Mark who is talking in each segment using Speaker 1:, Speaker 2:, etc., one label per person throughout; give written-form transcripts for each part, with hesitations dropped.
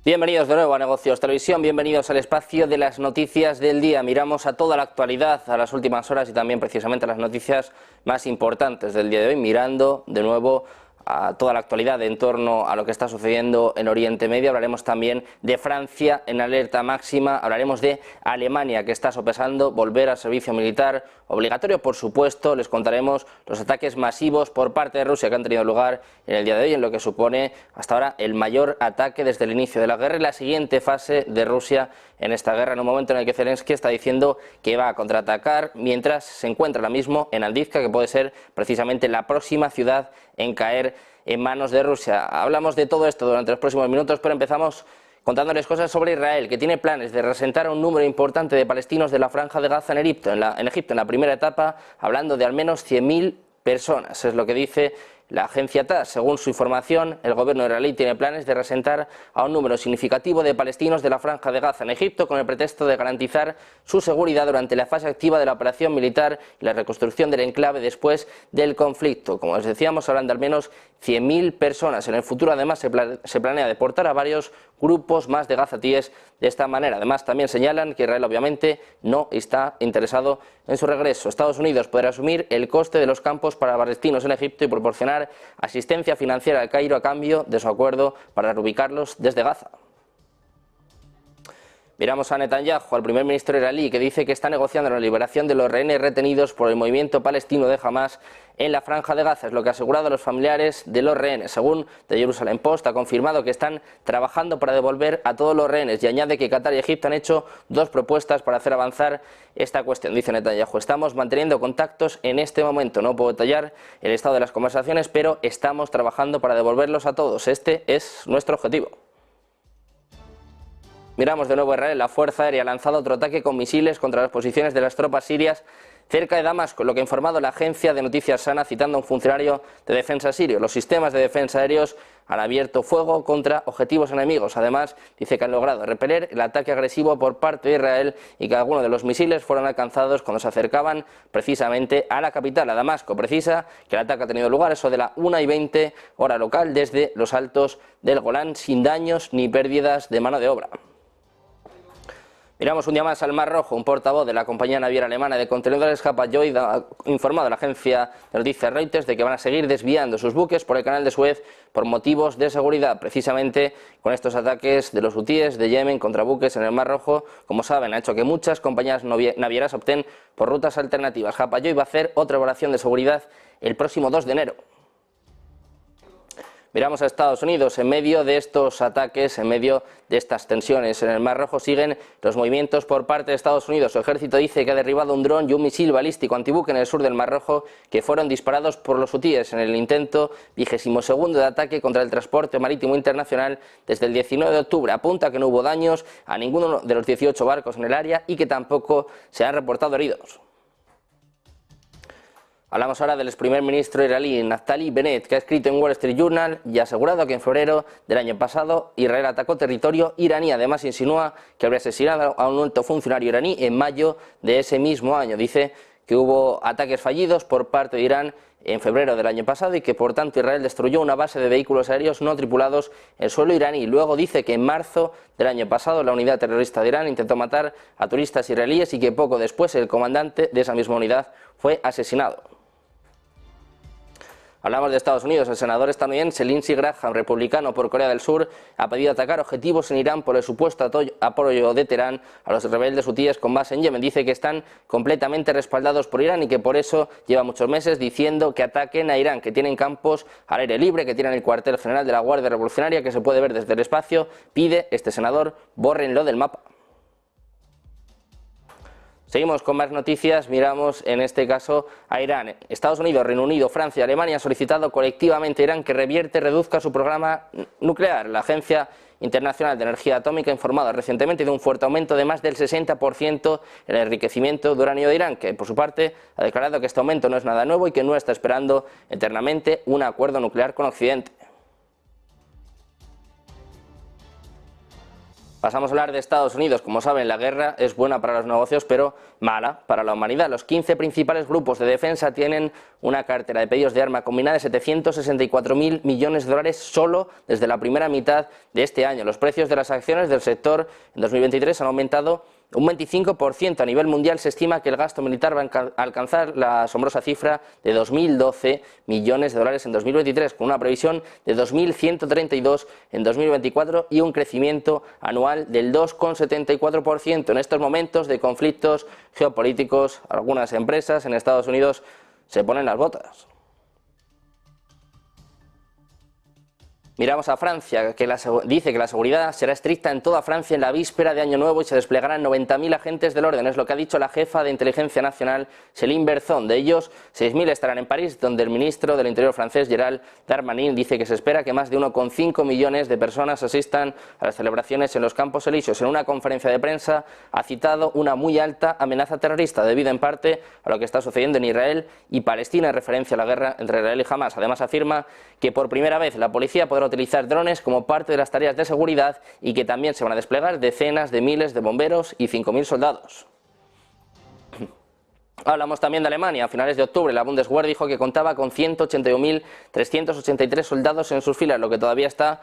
Speaker 1: Bienvenidos de nuevo a Negocios Televisión, bienvenidos al espacio de las noticias del día. Miramos a toda la actualidad, a las últimas horas y también precisamente a las noticias más importantes del día de hoy, mirando de nuevo a toda la actualidad en torno a lo que está sucediendo en Oriente Medio. Hablaremos también de Francia en alerta máxima, hablaremos de Alemania, que está sopesando volver al servicio militar obligatorio. Por supuesto, les contaremos los ataques masivos por parte de Rusia que han tenido lugar en el día de hoy, en lo que supone hasta ahora el mayor ataque desde el inicio de la guerra y la siguiente fase de Rusia en esta guerra, en un momento en el que Zelensky está diciendo que va a contraatacar mientras se encuentra ahora mismo en Avdiivka, que puede ser precisamente la próxima ciudad en caer en manos de Rusia. Hablamos de todo esto durante los próximos minutos, pero empezamos contándoles cosas sobre Israel, que tiene planes de reasentar a un número importante de palestinos de la Franja de Gaza en Egipto, en la primera etapa, hablando de al menos 100.000 personas. Es lo que dice la agencia TASS. Según su información, el gobierno israelí tiene planes de reasentar a un número significativo de palestinos de la Franja de Gaza en Egipto con el pretexto de garantizar su seguridad durante la fase activa de la operación militar y la reconstrucción del enclave después del conflicto. Como les decíamos, hablan de al menos 100.000 personas. En el futuro, además, se planea deportar a varios grupos más de gazatíes de esta manera. Además, también señalan que Israel obviamente no está interesado en su regreso. Estados Unidos podrá asumir el coste de los campos para palestinos en Egipto y proporcionar asistencia financiera al Cairo a cambio de su acuerdo para reubicarlos desde Gaza. Miramos a Netanyahu, al primer ministro israelí, que dice que está negociando la liberación de los rehenes retenidos por el movimiento palestino de Hamas en la Franja de Gaza. Es lo que ha asegurado a los familiares de los rehenes. Según The Jerusalem Post, ha confirmado que están trabajando para devolver a todos los rehenes y añade que Qatar y Egipto han hecho dos propuestas para hacer avanzar esta cuestión. Dice Netanyahu: estamos manteniendo contactos en este momento. No puedo detallar el estado de las conversaciones, pero estamos trabajando para devolverlos a todos. Este es nuestro objetivo. Miramos de nuevo a Israel. La Fuerza Aérea ha lanzado otro ataque con misiles contra las posiciones de las tropas sirias cerca de Damasco, lo que ha informado la agencia de noticias Sana, citando a un funcionario de defensa sirio. Los sistemas de defensa aéreos han abierto fuego contra objetivos enemigos. Además, dice que han logrado repeler el ataque agresivo por parte de Israel y que algunos de los misiles fueron alcanzados cuando se acercaban precisamente a la capital, a Damasco. Precisa que el ataque ha tenido lugar eso de la 1:20 hora local desde los altos del Golán, sin daños ni pérdidas de mano de obra. Miramos un día más al Mar Rojo. Un portavoz de la compañía naviera alemana de contenedores Hapag-Lloyd ha informado a la agencia de noticias Reuters de que van a seguir desviando sus buques por el canal de Suez por motivos de seguridad. Precisamente con estos ataques de los hutíes de Yemen contra buques en el Mar Rojo, como saben, ha hecho que muchas compañías navieras opten por rutas alternativas. Hapag-Lloyd va a hacer otra evaluación de seguridad el próximo 2 de enero. Miramos a Estados Unidos. En medio de estos ataques, en medio de estas tensiones en el Mar Rojo, siguen los movimientos por parte de Estados Unidos. Su ejército dice que ha derribado un dron y un misil balístico antibuque en el sur del Mar Rojo que fueron disparados por los hutíes en el intento 22º de ataque contra el transporte marítimo internacional desde el 19 de octubre. Apunta que no hubo daños a ninguno de los 18 barcos en el área y que tampoco se han reportado heridos. Hablamos ahora del ex primer ministro israelí Naftali Bennett, que ha escrito en Wall Street Journal y ha asegurado que en febrero del año pasado Israel atacó territorio iraní. Además, insinúa que habría asesinado a un alto funcionario iraní en mayo de ese mismo año. Dice que hubo ataques fallidos por parte de Irán en febrero del año pasado y que por tanto Israel destruyó una base de vehículos aéreos no tripulados en suelo iraní. Luego dice que en marzo del año pasado la unidad terrorista de Irán intentó matar a turistas israelíes y que poco después el comandante de esa misma unidad fue asesinado. Hablamos de Estados Unidos. El senador estadounidense Lindsey Graham, republicano por Corea del Sur, ha pedido atacar objetivos en Irán por el supuesto apoyo de Teherán a los rebeldes hutíes con base en Yemen. Dice que están completamente respaldados por Irán y que por eso lleva muchos meses diciendo que ataquen a Irán, que tienen campos al aire libre, que tienen el cuartel general de la Guardia Revolucionaria que se puede ver desde el espacio. Pide este senador: bórrenlo del mapa. Seguimos con más noticias. Miramos en este caso a Irán. Estados Unidos, Reino Unido, Francia y Alemania han solicitado colectivamente a Irán que reduzca su programa nuclear. La Agencia Internacional de Energía Atómica ha informado recientemente de un fuerte aumento de más del 60% en el enriquecimiento de uranio de Irán, que por su parte ha declarado que este aumento no es nada nuevo y que no está esperando eternamente un acuerdo nuclear con Occidente. Pasamos a hablar de Estados Unidos. Como saben, la guerra es buena para los negocios, pero mala para la humanidad. Los 15 principales grupos de defensa tienen una cartera de pedidos de arma combinada de 764.000 millones de dólares solo desde la primera mitad de este año. Los precios de las acciones del sector en 2023 han aumentado un 25%. A nivel mundial se estima que el gasto militar va a alcanzar la asombrosa cifra de 2.012 millones de dólares en 2023, con una previsión de 2.132 en 2024 y un crecimiento anual del 2,74%. En estos momentos de conflictos geopolíticos, algunas empresas en Estados Unidos se ponen las botas. Miramos a Francia, que dice que la seguridad será estricta en toda Francia en la víspera de Año Nuevo y se desplegarán 90.000 agentes del orden. Es lo que ha dicho la jefa de Inteligencia Nacional, Céline Berthon. De ellos, 6.000 estarán en París, donde el ministro del Interior francés, Gérald Darmanin, dice que se espera que más de 1,5 millones de personas asistan a las celebraciones en los Campos Elíseos. En una conferencia de prensa ha citado una muy alta amenaza terrorista, debido en parte a lo que está sucediendo en Israel y Palestina en referencia a la guerra entre Israel y Hamás. Además, afirma que por primera vez la policía podrá utilizar drones como parte de las tareas de seguridad y que también se van a desplegar decenas de miles de bomberos y 5.000 soldados. Hablamos también de Alemania. A finales de octubre la Bundeswehr dijo que contaba con 181.383 soldados en sus filas, lo que todavía está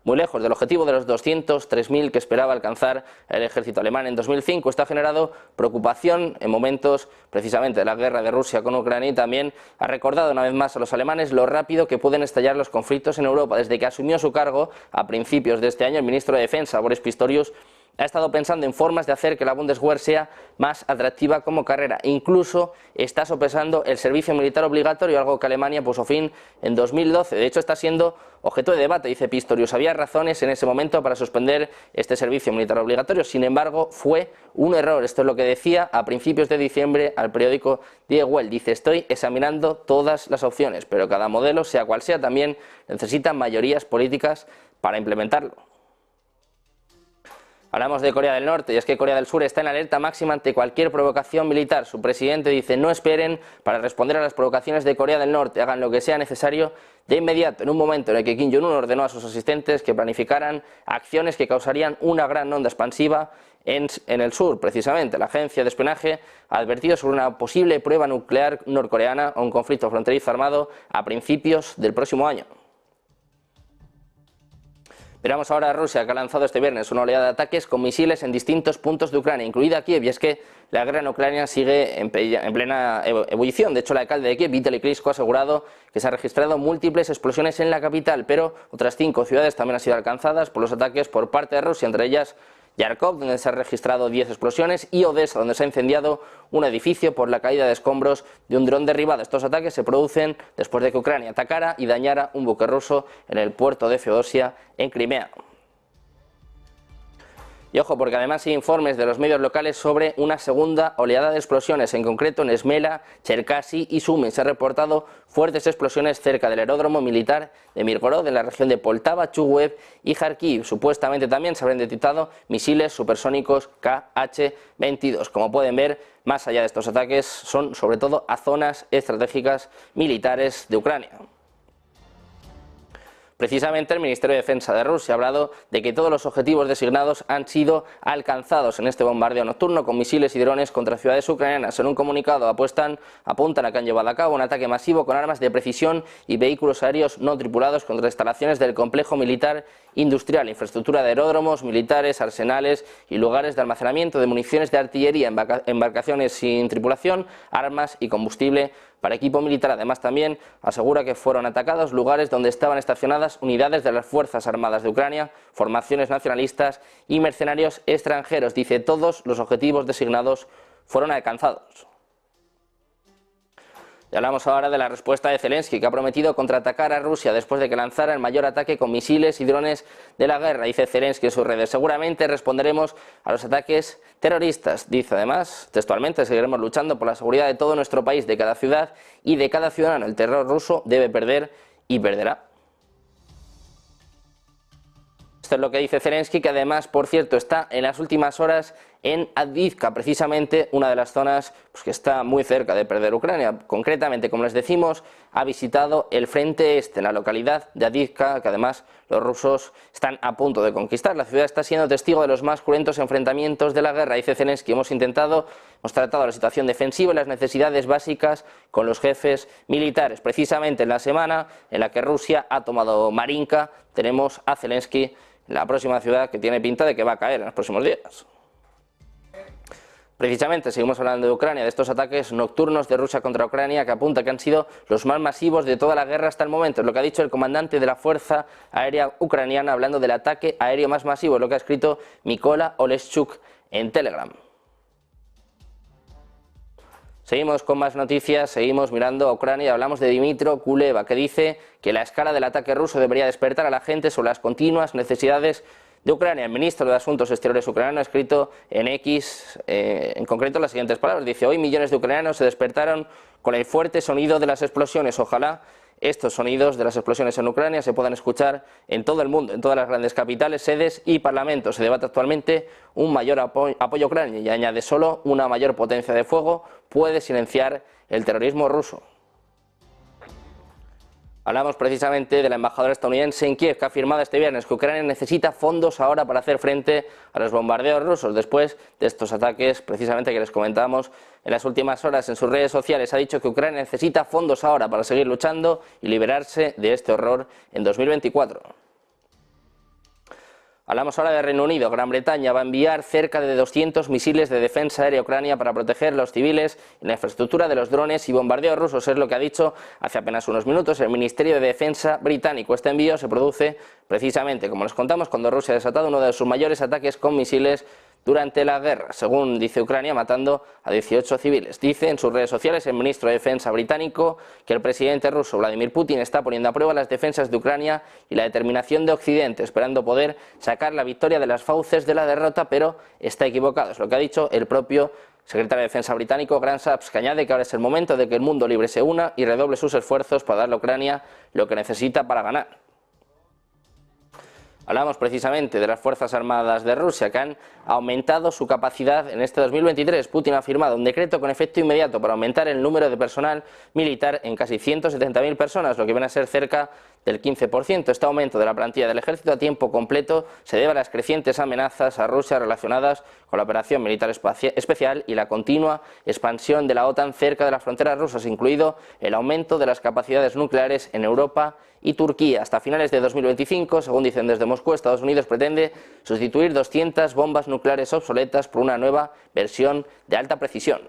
Speaker 1: muy lejos del objetivo de los 203.000 que esperaba alcanzar el ejército alemán en 2005. Esto ha generado preocupación en momentos precisamente de la guerra de Rusia con Ucrania y también ha recordado una vez más a los alemanes lo rápido que pueden estallar los conflictos en Europa. Desde que asumió su cargo a principios de este año, el ministro de Defensa, Boris Pistorius, ha estado pensando en formas de hacer que la Bundeswehr sea más atractiva como carrera. Incluso está sopesando el servicio militar obligatorio, algo que Alemania puso fin en 2012. De hecho, está siendo objeto de debate, dice Pistorius. Había razones en ese momento para suspender este servicio militar obligatorio. Sin embargo, fue un error. Esto es lo que decía a principios de diciembre al periódico Die Welt. Dice: estoy examinando todas las opciones, pero cada modelo, sea cual sea, también necesita mayorías políticas para implementarlo. Hablamos de Corea del Norte y es que Corea del Sur está en alerta máxima ante cualquier provocación militar. Su presidente dice: no esperen para responder a las provocaciones de Corea del Norte, hagan lo que sea necesario de inmediato, en un momento en el que Kim Jong-un ordenó a sus asistentes que planificaran acciones que causarían una gran onda expansiva en el sur. Precisamente, la agencia de espionaje ha advertido sobre una posible prueba nuclear norcoreana o un conflicto fronterizo armado a principios del próximo año. Miramos ahora a Rusia, que ha lanzado este viernes una oleada de ataques con misiles en distintos puntos de Ucrania, incluida Kiev, y es que la guerra en Ucrania sigue en plena ebullición. De hecho, el alcalde de Kiev, Vitaly Klitschko, ha asegurado que se han registrado múltiples explosiones en la capital, pero otras 5 ciudades también han sido alcanzadas por los ataques por parte de Rusia, entre ellas Yarkov, donde se han registrado 10 explosiones, y Odessa, donde se ha incendiado un edificio por la caída de escombros de un dron derribado. Estos ataques se producen después de que Ucrania atacara y dañara un buque ruso en el puerto de Feodosia, en Crimea. Y ojo, porque además hay informes de los medios locales sobre una segunda oleada de explosiones, en concreto en Smela, Cherkasy y Sumy. Se han reportado fuertes explosiones cerca del aeródromo militar de Mirgorod, en la región de Poltava, Chuguev y Kharkiv. Supuestamente también se habrían detectado misiles supersónicos Kh-22. Como pueden ver, más allá de estos ataques, son sobre todo a zonas estratégicas militares de Ucrania. Precisamente el Ministerio de Defensa de Rusia ha hablado de que todos los objetivos designados han sido alcanzados en este bombardeo nocturno con misiles y drones contra ciudades ucranianas. En un comunicado apuntan a que han llevado a cabo un ataque masivo con armas de precisión y vehículos aéreos no tripulados contra instalaciones del complejo militar industrial, infraestructura de aeródromos militares, arsenales y lugares de almacenamiento de municiones de artillería, embarcaciones sin tripulación, armas y combustible para equipo militar. Además, también asegura que fueron atacados lugares donde estaban estacionadas unidades de las Fuerzas Armadas de Ucrania, formaciones nacionalistas y mercenarios extranjeros. Dice: todos los objetivos designados fueron alcanzados. Y hablamos ahora de la respuesta de Zelensky, que ha prometido contraatacar a Rusia después de que lanzara el mayor ataque con misiles y drones de la guerra. Dice Zelensky en sus redes: seguramente responderemos a los ataques terroristas. Dice además, textualmente: seguiremos luchando por la seguridad de todo nuestro país, de cada ciudad y de cada ciudadano. El terror ruso debe perder y perderá. Esto es lo que dice Zelensky, que además, por cierto, está en las últimas horas en Avdiivka, precisamente una de las zonas que está muy cerca de perder Ucrania. Concretamente, como les decimos, ha visitado el frente este en la localidad de Avdiivka, que además los rusos están a punto de conquistar. La ciudad está siendo testigo de los más cruentos enfrentamientos de la guerra. Dice Zelensky, hemos tratado la situación defensiva y las necesidades básicas con los jefes militares. Precisamente en la semana en la que Rusia ha tomado Marinka, tenemos a Zelensky, la próxima ciudad que tiene pinta de que va a caer en los próximos días. Precisamente seguimos hablando de Ucrania, de estos ataques nocturnos de Rusia contra Ucrania, que apunta que han sido los más masivos de toda la guerra hasta el momento. Es lo que ha dicho el comandante de la Fuerza Aérea Ucraniana, hablando del ataque aéreo más masivo, es lo que ha escrito Mykola Oleshchuk en Telegram. Seguimos con más noticias, seguimos mirando a Ucrania y hablamos de Dmytro Kuleba, que dice que la escala del ataque ruso debería despertar a la gente sobre las continuas necesidades de Ucrania. El ministro de Asuntos Exteriores ucraniano ha escrito en X, en concreto, las siguientes palabras. Dice: hoy millones de ucranianos se despertaron con el fuerte sonido de las explosiones. Ojalá estos sonidos de las explosiones en Ucrania se puedan escuchar en todo el mundo, en todas las grandes capitales, sedes y parlamentos. Se debate actualmente un mayor apoyo a Ucrania y añade: solo una mayor potencia de fuego puede silenciar el terrorismo ruso. Hablamos precisamente de la embajadora estadounidense en Kiev, que ha afirmado este viernes que Ucrania necesita fondos ahora para hacer frente a los bombardeos rusos después de estos ataques, precisamente que les comentábamos en las últimas horas en sus redes sociales. Ha dicho que Ucrania necesita fondos ahora para seguir luchando y liberarse de este horror en 2024. Hablamos ahora de Reino Unido. Gran Bretaña va a enviar cerca de 200 misiles de defensa aérea a Ucrania para proteger a los civiles y la infraestructura de los drones y bombardeos rusos. Es lo que ha dicho hace apenas unos minutos el Ministerio de Defensa británico. Este envío se produce precisamente, como les contamos, cuando Rusia ha desatado uno de sus mayores ataques con misiles durante la guerra, según dice Ucrania, matando a 18 civiles. Dice en sus redes sociales el ministro de Defensa británico que el presidente ruso Vladimir Putin está poniendo a prueba las defensas de Ucrania y la determinación de Occidente, esperando poder sacar la victoria de las fauces de la derrota, pero está equivocado. Es lo que ha dicho el propio secretario de Defensa británico, Grant Shapps, que añade que ahora es el momento de que el mundo libre se una y redoble sus esfuerzos para darle a Ucrania lo que necesita para ganar. Hablamos precisamente de las Fuerzas Armadas de Rusia, que han aumentado su capacidad en este 2023. Putin ha firmado un decreto con efecto inmediato para aumentar el número de personal militar en casi 170.000 personas, lo que viene a ser cerca del 15%. Este aumento de la plantilla del ejército a tiempo completo se debe a las crecientes amenazas a Rusia relacionadas con la operación militar especial y la continua expansión de la OTAN cerca de las fronteras rusas, incluido el aumento de las capacidades nucleares en Europa y Turquía. Hasta finales de 2025, según dicen desde Moscú, Estados Unidos pretende sustituir 200 bombas nucleares obsoletas por una nueva versión de alta precisión.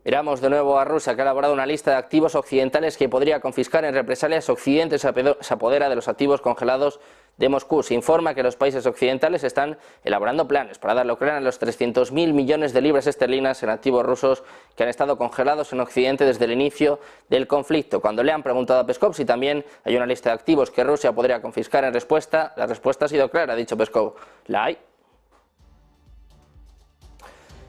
Speaker 1: Miramos de nuevo a Rusia, que ha elaborado una lista de activos occidentales que podría confiscar en represalias. Occidente se apodera de los activos congelados de Moscú. Se informa que los países occidentales están elaborando planes para darle a Ucrania los 300.000 millones de libras esterlinas en activos rusos que han estado congelados en Occidente desde el inicio del conflicto. Cuando le han preguntado a Peskov si también hay una lista de activos que Rusia podría confiscar en respuesta, la respuesta ha sido clara, ha dicho Peskov: la hay.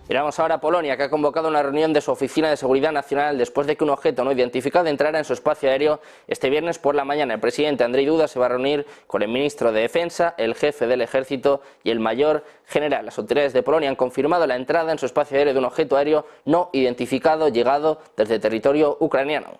Speaker 1: Miramos ahora a Polonia, que ha convocado una reunión de su Oficina de Seguridad Nacional después de que un objeto no identificado entrara en su espacio aéreo este viernes por la mañana. El presidente Andrzej Duda se va a reunir con el ministro de Defensa, el jefe del ejército y el mayor general. Las autoridades de Polonia han confirmado la entrada en su espacio aéreo de un objeto aéreo no identificado llegado desde territorio ucraniano.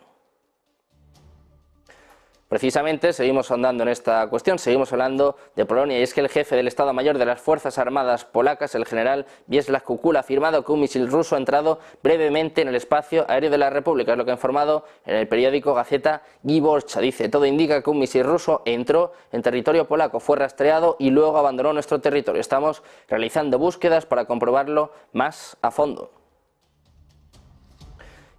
Speaker 1: Precisamente seguimos ahondando en esta cuestión, seguimos hablando de Polonia, y es que el jefe del Estado Mayor de las Fuerzas Armadas polacas, el general Wiesław Kukula, ha afirmado que un misil ruso ha entrado brevemente en el espacio aéreo de la República, es lo que ha informado en el periódico Gazeta Wyborcza. Dice: todo indica que un misil ruso entró en territorio polaco, fue rastreado y luego abandonó nuestro territorio. Estamos realizando búsquedas para comprobarlo más a fondo.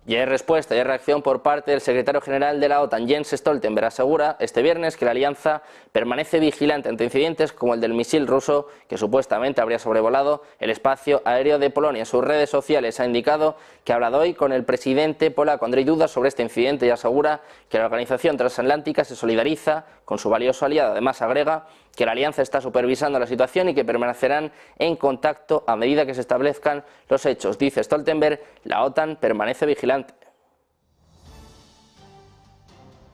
Speaker 1: Y hay respuesta y hay reacción por parte del secretario general de la OTAN, Jens Stoltenberg. Asegura este viernes que la alianza permanece vigilante ante incidentes como el del misil ruso que supuestamente habría sobrevolado el espacio aéreo de Polonia. En sus redes sociales ha indicado que ha hablado hoy con el presidente polaco Andrzej Duda sobre este incidente y asegura que la organización transatlántica se solidariza con su valioso aliado. Además agrega que la alianza está supervisando la situación y que permanecerán en contacto a medida que se establezcan los hechos. Dice Stoltenberg: la OTAN permanece vigilante.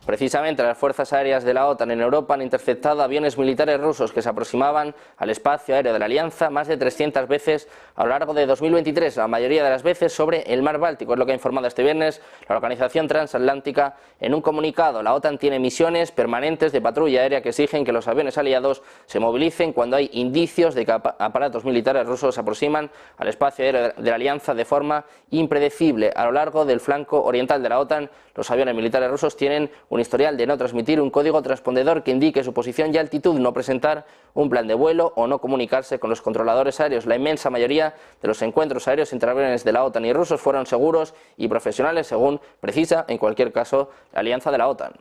Speaker 1: Precisamente las fuerzas aéreas de la OTAN en Europa han interceptado aviones militares rusos que se aproximaban al espacio aéreo de la Alianza más de 300 veces a lo largo de 2023, la mayoría de las veces sobre el mar Báltico, es lo que ha informado este viernes la Organización Transatlántica en un comunicado. La OTAN tiene misiones permanentes de patrulla aérea que exigen que los aviones aliados se movilicen cuando hay indicios de que aparatos militares rusos se aproximan al espacio aéreo de la Alianza de forma impredecible. A lo largo del flanco oriental de la OTAN, los aviones militares rusos tienen un historial de no transmitir un código transpondedor que indique su posición y altitud, no presentar un plan de vuelo o no comunicarse con los controladores aéreos. La inmensa mayoría de los encuentros aéreos entre aviones de la OTAN y rusos fueron seguros y profesionales, según precisa, en cualquier caso, la alianza de la OTAN.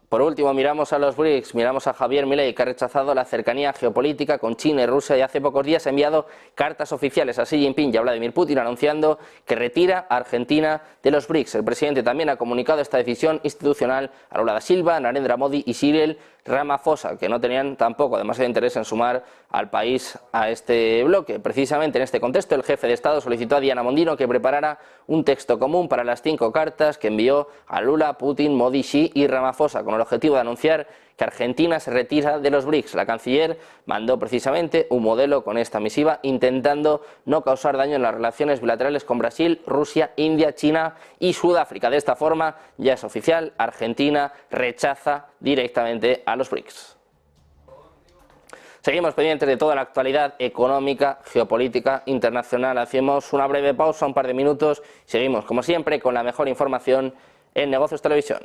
Speaker 1: Por último, miramos a los BRICS, miramos a Javier Milei, que ha rechazado la cercanía geopolítica con China y Rusia y hace pocos días ha enviado cartas oficiales a Xi Jinping y a Vladimir Putin anunciando que retira a Argentina de los BRICS. El presidente también ha comunicado esta decisión institucional a Lula da Silva, Narendra Modi y Cyril Ramaphosa, que no tenían tampoco demasiado interés en sumar al país a este bloque. Precisamente en este contexto, el jefe de Estado solicitó a Diana Mondino que preparara un texto común para las 5 cartas que envió a Lula, Putin, Modi, Xi y Ramaphosa, con el objetivo de anunciar que Argentina se retira de los BRICS. La canciller mandó precisamente un modelo con esta misiva, intentando no causar daño en las relaciones bilaterales con Brasil, Rusia, India, China y Sudáfrica. De esta forma, ya es oficial, Argentina rechaza directamente a los BRICS. Seguimos pendientes de toda la actualidad económica, geopolítica, internacional. Hacemos una breve pausa, un par de minutos. Seguimos, como siempre, con la mejor información en Negocios Televisión.